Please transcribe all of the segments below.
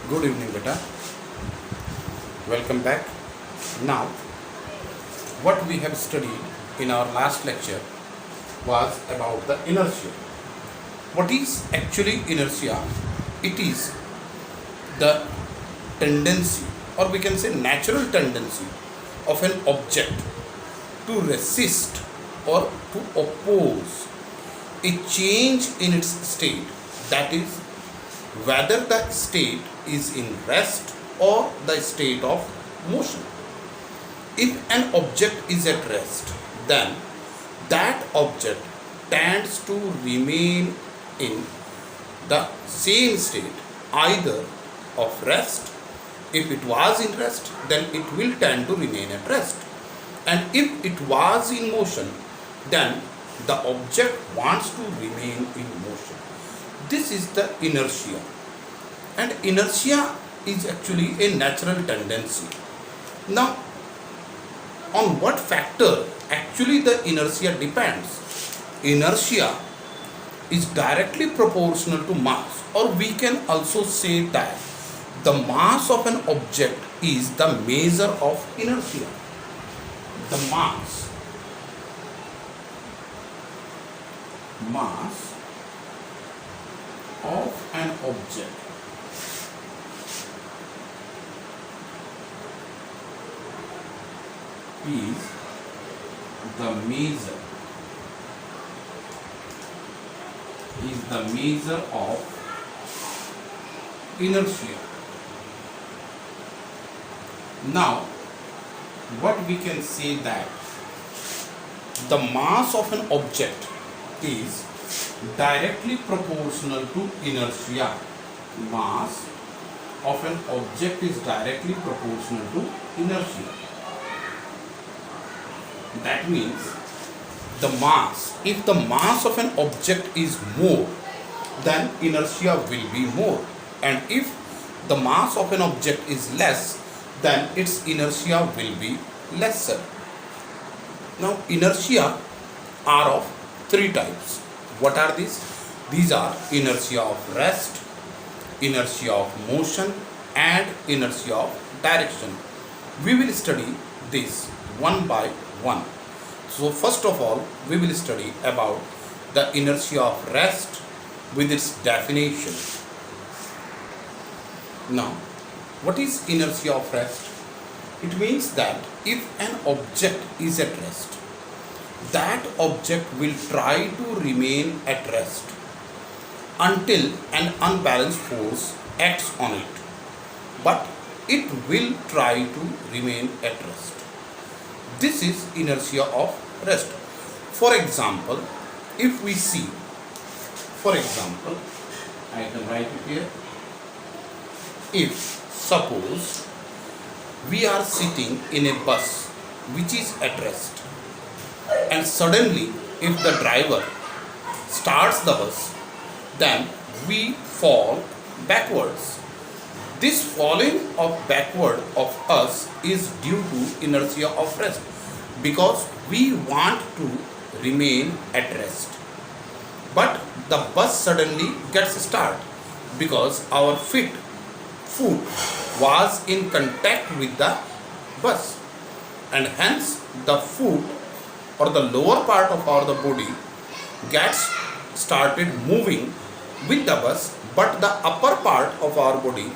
Good evening, beta. Welcome back. Now, what we have studied in our last lecture was about the inertia. What is actually inertia? It is the tendency, or we can say natural tendency, of an object to resist or to oppose a change in its state, that is, whether the state is in rest or the state of motion. If an object is at rest, then that object tends to remain in the same state, either of rest. If it was in rest, then it will tend to remain at rest. And if it was in motion, then the object wants to remain in motion. This is the inertia. And inertia is actually a natural tendency. Now, on what factor actually the inertia depends? Inertia is directly proportional to mass, or we can also say that the mass of an object is the measure of inertia. The mass of an object is the measure of inertia. Now, what we can say that the mass of an object is directly proportional to inertia. Mass of an object is directly proportional to inertia. That means if the mass of an object is more, then inertia will be more. And if the mass of an object is less, then its inertia will be lesser. Now, inertia are of three types. What are these? These are inertia of rest, inertia of motion, and inertia of direction. We will study this one by one. So first of all, we will study about the inertia of rest with its definition. Now, what is inertia of rest? It means that if an object is at rest, that object will try to remain at rest until an unbalanced force acts on it, but it will try to remain at rest. This is inertia of rest. For example, if we see, I can write it here. If suppose we are sitting in a bus which is at rest, and suddenly if the driver starts the bus, then we fall backwards. This falling backward of us is due to inertia of rest, because we want to remain at rest. But the bus suddenly gets started because our foot was in contact with the bus, and hence the foot or the lower part of our body gets started moving with the bus, but the upper part of our body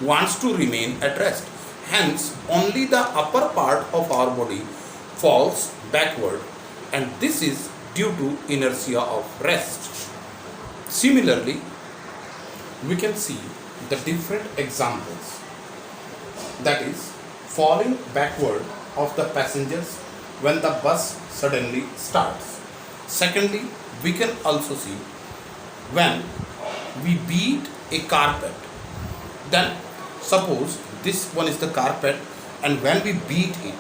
wants to remain at rest. Hence, only the upper part of our body falls backward, and this is due to inertia of rest. Similarly, we can see the different examples, that is, falling backward of the passengers when the bus suddenly starts. Secondly, we can also see when we beat a carpet. Then suppose this one is the carpet, and when we beat it,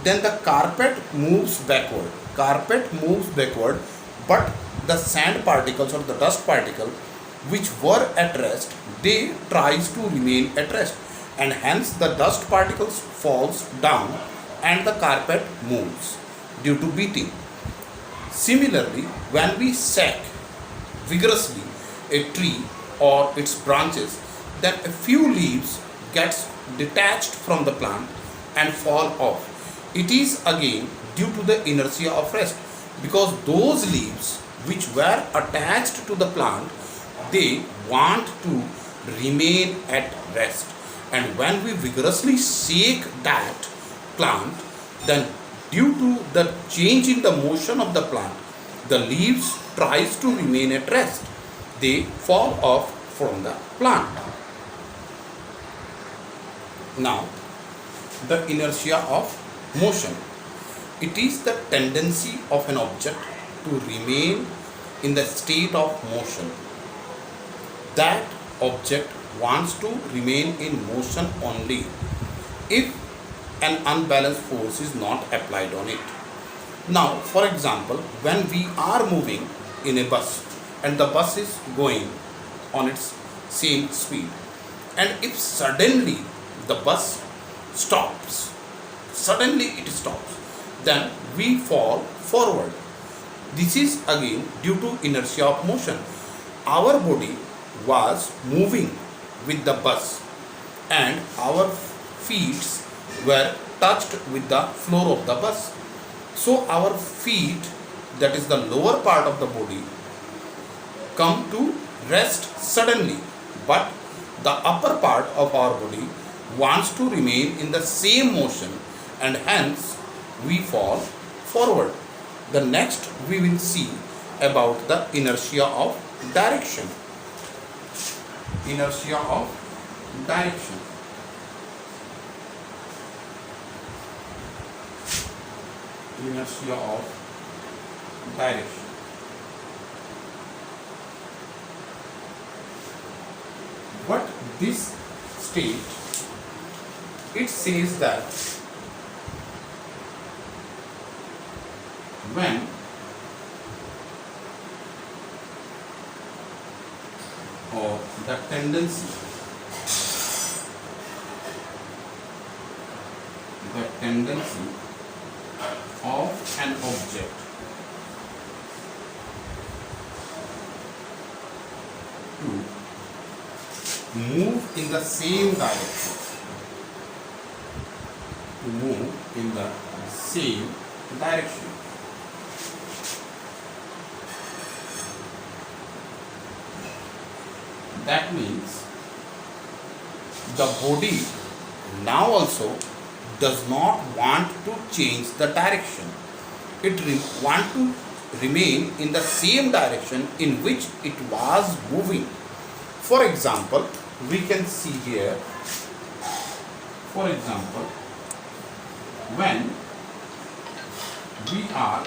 then the carpet moves backward. But the sand particles or the dust particle which were at rest, they tries to remain at rest, and hence the dust particles falls down and the carpet moves due to beating. Similarly, when we shake vigorously a tree or its branches, then a few leaves gets detached from the plant and fall off. It is again due to the inertia of rest, because those leaves which were attached to the plant, they want to remain at rest, and when we vigorously shake that plant, then due to the change in the motion of the plant, the leaves tries to remain at rest, they fall off from the plant. Now, the inertia of motion, it is the tendency of an object to remain in the state of motion. That object wants to remain in motion only if an unbalanced force is not applied on it. Now, for example, when we are moving in a bus and the bus is going on its same speed, and if suddenly the bus stops, suddenly it stops, then we fall forward. This is again due to inertia of motion. Our body was moving with the bus and our feet were touched with the floor of the bus. So our feet, that is the lower part of the body, come to rest suddenly, but the upper part of our body wants to remain in the same motion, and hence we fall forward. The next we will see about the inertia of direction. Inertia of direction. Inertia of direction. What this state, it says that when or the tendency of an object to move in the same direction, that means the body now also does not want to change the direction. It want to remain in the same direction in which it was moving. For example, we can see here, for example, when we are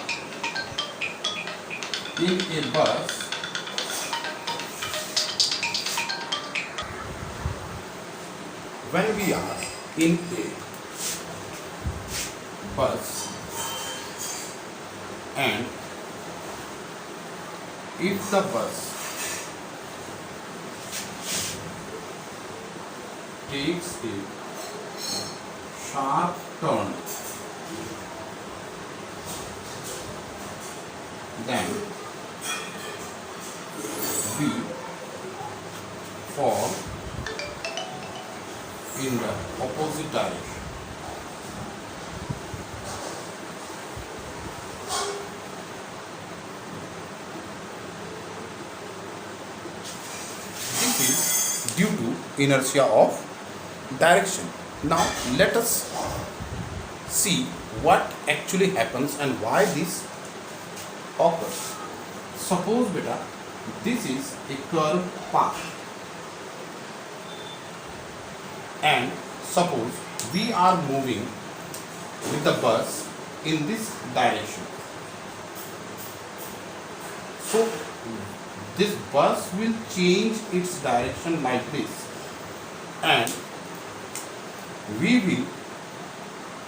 in a bus, when we are in a bus and if the bus takes a sharp turn, then we fall in the opposite direction. This is due to inertia of direction. Now let us see what actually happens and why this occurs. Suppose beta, this is a curved path, and suppose we are moving with the bus in this direction. So this bus will change its direction like this, and we will,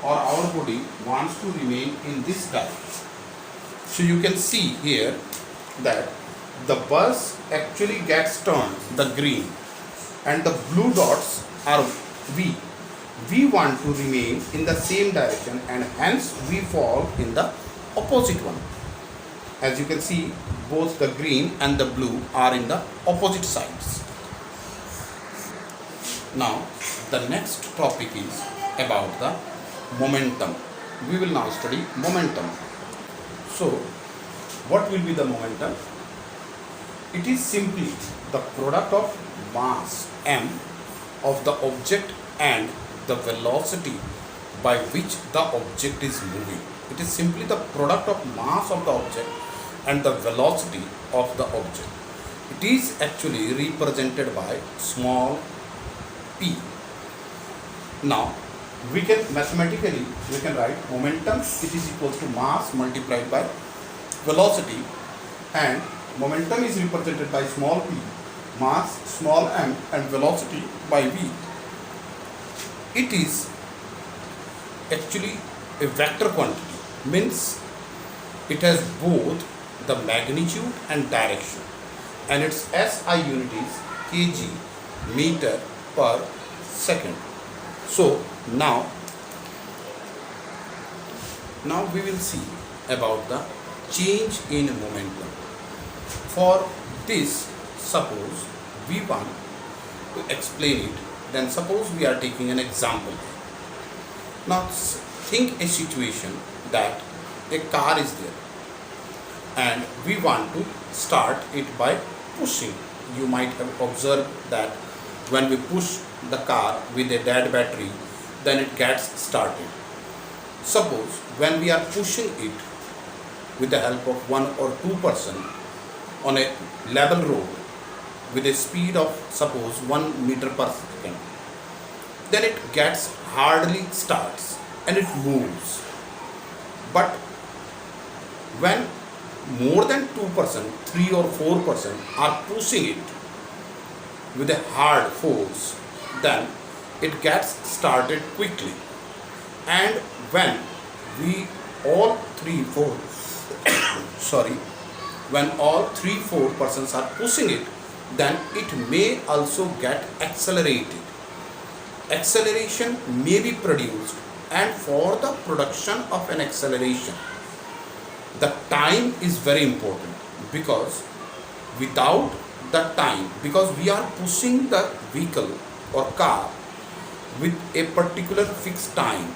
or our body wants to remain in this direction. So you can see here that the bus actually gets turned, the green, and the blue dots are we. We want to remain in the same direction, and hence we fall in the opposite one. As you can see, both the green and the blue are in the opposite sides. Now, the next topic is about the momentum. We will now study momentum. So, what will be the momentum? It is simply the product of mass m of the object and the velocity by which the object is moving. It is simply the product of mass of the object and the velocity of the object. It is actually represented by small p. Now, we can mathematically write momentum, it is equals to mass multiplied by velocity, and momentum is represented by small p, mass small m, and velocity by v. It is actually a vector quantity, means it has both the magnitude and direction, and its SI unit is kg meter per second. So now we will see about the change in momentum. For this, suppose we want to explain it, then suppose we are taking an example. Now think a situation that a car is there and we want to start it by pushing. You might have observed that when we push the car with a dead battery, then it gets started. Suppose when we are pushing it with the help of one or two person on a level road with a speed of suppose 1 meter per second, then it gets hardly starts and it moves. But when more than 2%, 3 or 4% are pushing it with a hard force, then it gets started quickly. And when we all 3-4 when all 3-4 persons are pushing it, then it may also get accelerated. Acceleration may be produced, and for the production of an acceleration, the time is very important, because without the time, because we are pushing the vehicle or car with a particular fixed time,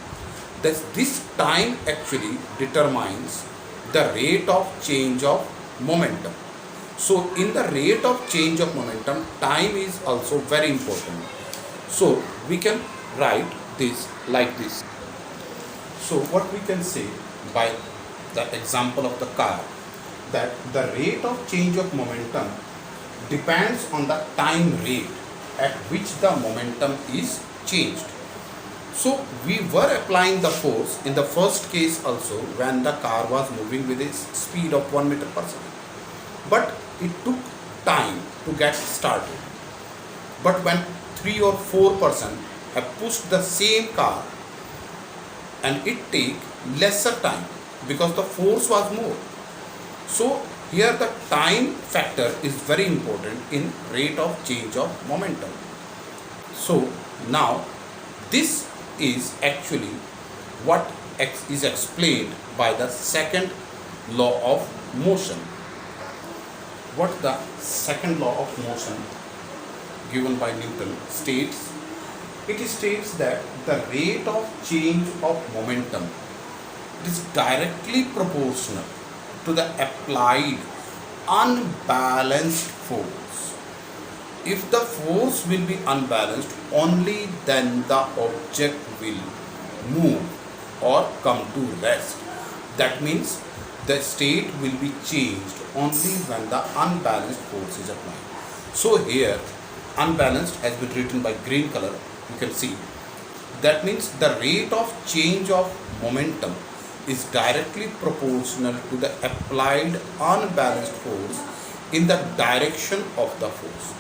this time actually determines the rate of change of momentum. So in the rate of change of momentum, time is also very important. So we can write this like this. So what we can say by the example of the car, that the rate of change of momentum depends on the time rate at which the momentum is changed. So we were applying the force in the first case also when the car was moving with a speed of 1 meter per second. But it took time to get started. But when 3 or 4% have pushed the same car, and it take lesser time because the force was more. So here the time factor is very important in rate of change of momentum. So now this is actually what is explained by the second law of motion. What the second law of motion given by Newton states? It states that the rate of change of momentum is directly proportional to the applied unbalanced force. If the force will be unbalanced, only then the object will move or come to rest. That means the state will be changed only when the unbalanced force is applied. So here unbalanced has been written by green color, you can see. That means the rate of change of momentum is directly proportional to the applied unbalanced force in the direction of the force.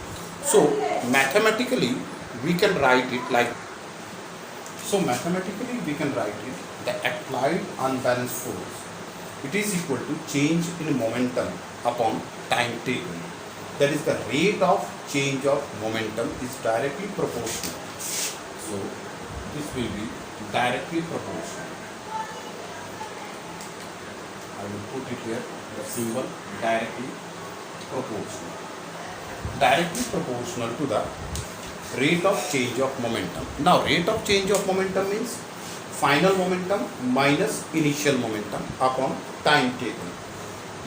So mathematically we can write it like, the applied unbalanced force, it is equal to change in momentum upon time taken. That is, the rate of change of momentum is directly proportional. So this will be directly proportional. I will put it here, the symbol directly proportional. Directly proportional to the rate of change of momentum. Now rate of change of momentum means final momentum minus initial momentum upon time taken.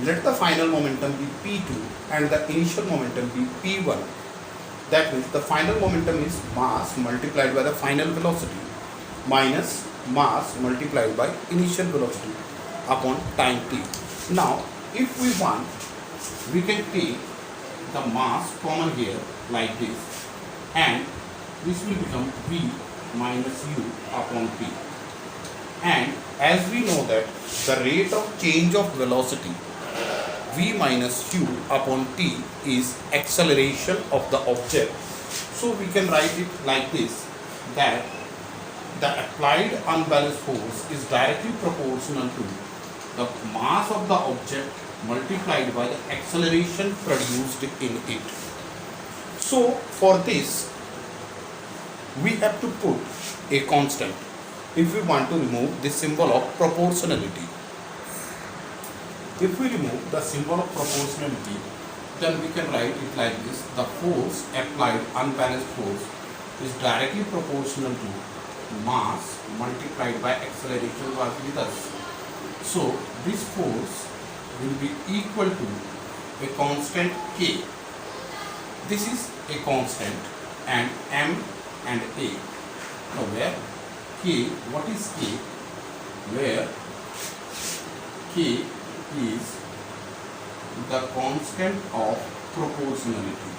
Let the final momentum be P2 and the initial momentum be P1. That means the final momentum is mass multiplied by the final velocity minus mass multiplied by initial velocity upon time t. Now if we want, we can take the mass common here like this, and this will become V minus U upon P. And as we know that the rate of change of velocity V minus U upon T is acceleration of the object. So we can write it like this, that the applied unbalanced force is directly proportional to the mass of the object multiplied by the acceleration produced in it. So for this we have to put a constant if we want to remove the symbol of proportionality. If we remove the symbol of proportionality, then we can write it like this: the force applied, unbalanced force, is directly proportional to mass multiplied by acceleration working with us. So this force will be equal to a constant K. This is a constant, and M and A. Now where K, what is K? Where K is the constant of proportionality.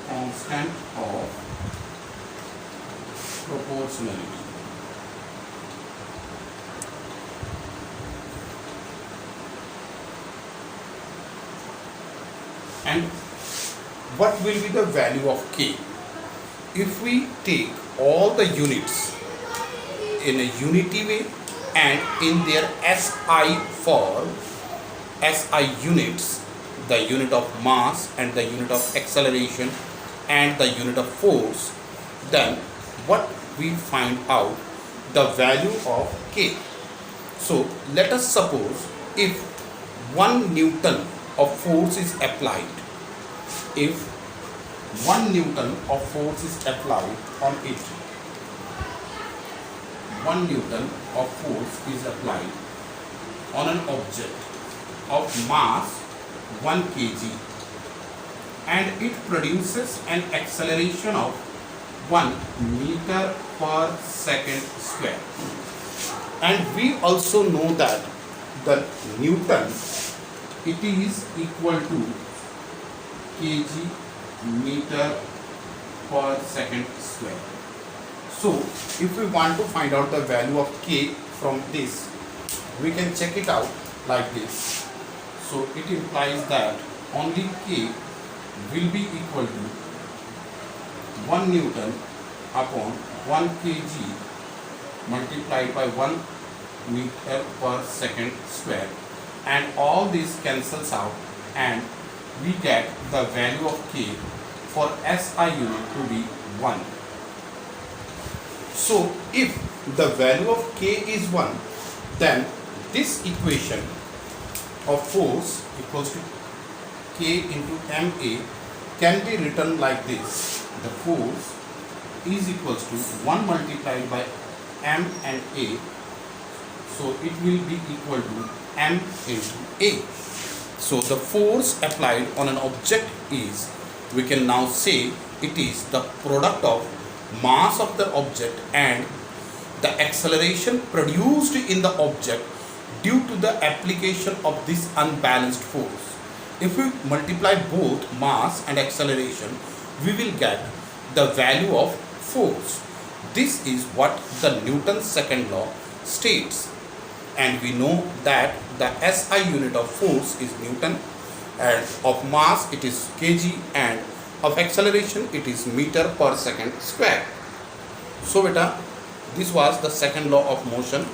Constant of proportionality. And what will be the value of K? If we take all the units in a unity way and in their SI form, SI units, the unit of mass and the unit of acceleration and the unit of force, then what we find out? The value of K. So let us suppose if 1 Newton of force is applied, if 1 Newton of force is applied on it, 1 Newton of force is applied on an object of mass 1 kg, and it produces an acceleration of 1 meter per second square. And we also know that the Newton, it is equal to kg meter per second square. So if we want to find out the value of K from this, we can check it out like this. So it implies that only K will be equal to 1 Newton upon 1 kg multiplied by 1 meter per second square, and all this cancels out, and we get the value of K for SI unit to be 1. So if the value of K is 1, then this equation of force equals to K into MA can be written like this: the force is equals to 1 multiplied by M and A, so it will be equal to M into A. So the force applied on an object is, we can now say, it is the product of mass of the object and the acceleration produced in the object due to the application of this unbalanced force. If we multiply both mass and acceleration, we will get the value of force. This is what the Newton's second law states, and we know that the SI unit of force is Newton, and of mass it is kg, and of acceleration it is meter per second square. So beta, this was the second law of motion,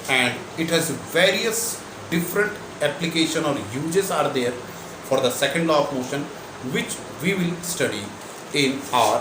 and it has various different application or uses are there for the second law of motion, which we will study in our